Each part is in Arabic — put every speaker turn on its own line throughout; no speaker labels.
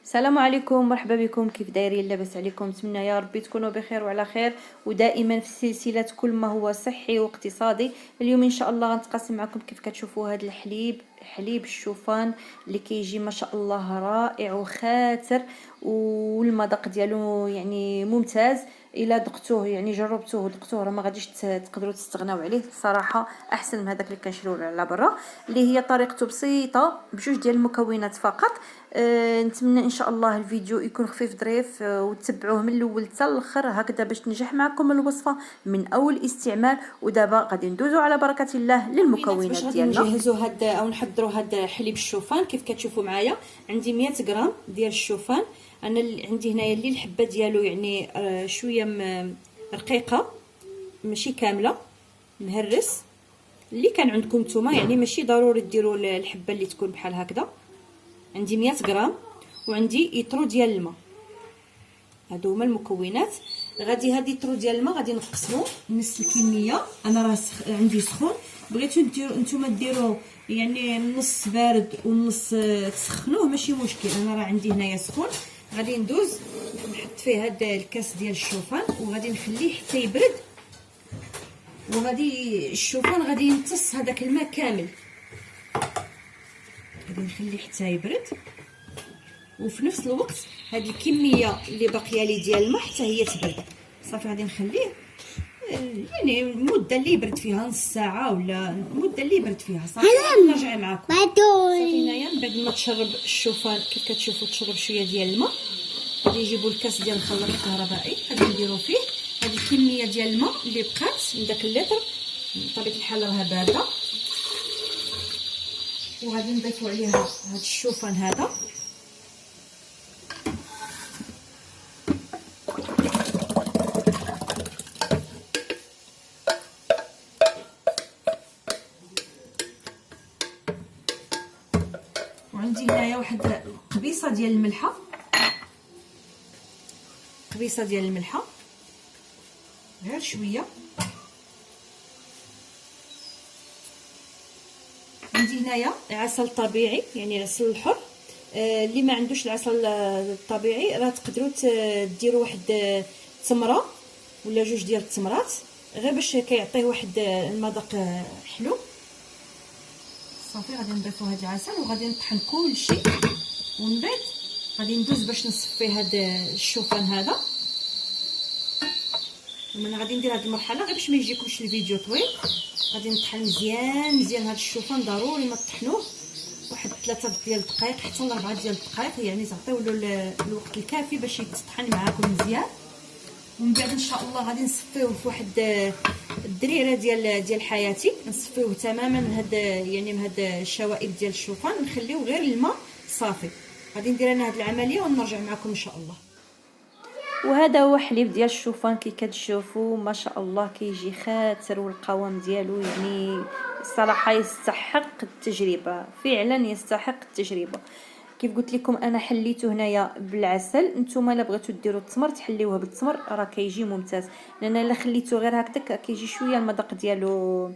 السلام عليكم، مرحبا بكم. كيف دايرين؟ لاباس عليكم؟ نتمنى يا ربي تكونوا بخير وعلى خير ودائما في سلسله كل ما هو صحي واقتصادي. اليوم ان شاء الله غنتقاسم معكم كيف كتشوفوا هذا حليب الشوفان اللي كيجي ما شاء الله رائع وخاتر، والمذاق ديالو يعني ممتاز. الا ذقتوه يعني جربتوه ودقتوه راه ما غاديش تقدروا تستغناو عليه صراحه، احسن من هذاك اللي كنشريوه على برا. اللي هي طريقته بسيطه بجوج ديال المكونات فقط. نتمنى ان شاء الله الفيديو يكون خفيف ظريف، وتتبعوه من الاول حتى الاخر هكذا باش تنجح معكم الوصفه من اول استعمال. ودابا غادي ندوزو على بركه الله للمكونات
باش غادي
ديالنا.
نجهزوا هاد او نحضروا هاد حليب الشوفان. كيف كتشوفوا معايا عندي 100 غرام ديال الشوفان. انا عندي هنايا اللي الحبه ديالو يعني شويه رقيقه ماشي كامله، مهرس. اللي كان عندكم نتوما يعني ماشي ضروري ديروا الحبه اللي تكون بحال هكذا. عندي 100 غرام وعندي يطرو ديال الماء. هادو هما المكونات. غادي هاد يطرو ديال الماء غادي نقسمو نص الكميه. انا راه عندي سخون، بغيتو ديروا نتوما ديروا يعني نص بارد ونص تسخنوه ماشي مشكل. انا راه عندي هنايا سخون. غادي ندوز نحط فيه هاد الكاس ديال الشوفان وغادي نخليه حتى يبرد. وغادي الشوفان غادي يمتص هذاك الماء كامل. غادي نخليه حتى يبرد، وفي نفس الوقت هذه الكميه اللي باقيه لي ديال الماء حتى هي تبرد. صافي غادي نخليه يعني المده اللي يبرد فيها نص ساعه ولا المده اللي يبرد فيها. صافي نرجع معكم. صافي هنايا من بعد ما تشرب الشوفان كيف كتشوفوا تشرب شويه ديال الماء، غادي نجيبوا الكاس ديال الخلاط الكهربائي غادي نديروا فيه هذه الكميه ديال الماء اللي بقات من داك اللتر. بطبيعه الحال راها بارده، وغادي نضيفوا عليها هذا الشوفان هذا. وعندي هنايا واحد قبيصه ديال الملحه، قبيصه ديال الملحه غير شويه. عندي هنايا عسل طبيعي يعني العسل الحر. اللي ما عندوش العسل الطبيعي راه تقدروا ديروا واحد تمره ولا جوج ديال التمرات غير باش كيعطيه واحد المذاق حلو. صافي غادي نضيفوا هذا العسل وغادي نطحن كلشي، ومن بعد غادي ندوز باش نصفي هذا الشوفان هذا. ومن غادي ندير هذه المرحله غير باش ما يجيكمش الفيديو طويل. غادي نطحن مزيان هذا الشوفان، ضروري ما تطحنوه واحد 3 ديال الدقائق حتى ل 4 ديال الدقائق، يعني تعطيو له الوقت الكافي باش يتطحن معاكم مزيان. ومن بعد ان شاء الله غادي نصفيوه في واحد الدريره ديال حياتي، نصفيوه تماما من هاد يعني من هاد الشوائب ديال الشوفان، نخليو غير الماء صافي. غادي ندير انا هاد العمليه ونرجع معكم ان شاء الله.
وهذا هو حليب ديال الشوفان كي كتشوفوا ما شاء الله كيجي خاتر، والقوام ديالو يعني الصراحه يستحق التجربه، فعلا يستحق التجربه. كيف قلت لكم انا حليته هنايا بالعسل. نتوما الا بغيتو ديروا التمر تحليوه بالتمر راه كيجي ممتاز، لان الا خليته غير هكذاك كيجي شويه المذاق ديالو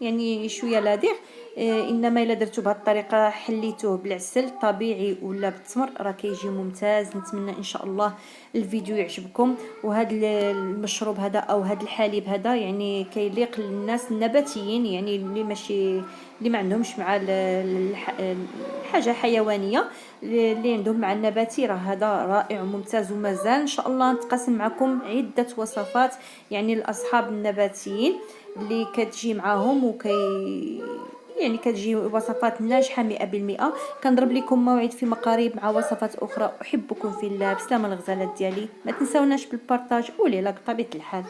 يعني شويه لاذع. انما الا درتو بهذه الطريقه حليتوه بالعسل طبيعي ولا بالتمر راه كيجي ممتاز. نتمنى ان شاء الله الفيديو يعجبكم. وهذا المشروب هذا او هذا الحليب هذا يعني كيليق للناس النباتيين، يعني اللي ما عندهمش مع الحاجه حيوانيه، اللي عندهم مع النباتي راه هذا رائع وممتاز. ومازال ان شاء الله نتقاسم معكم عده وصفات يعني الاصحاب النباتيين اللي كتجي معاهم يعني كتجي وصفات ناجحه 100%. كنضرب لكم موعد فيما قريب مع وصفات اخرى. احبكم في الله. بسلامه الغزالات ديالي، ما تنساوناش بالبارطاج وليلاك بطبيعه الحال.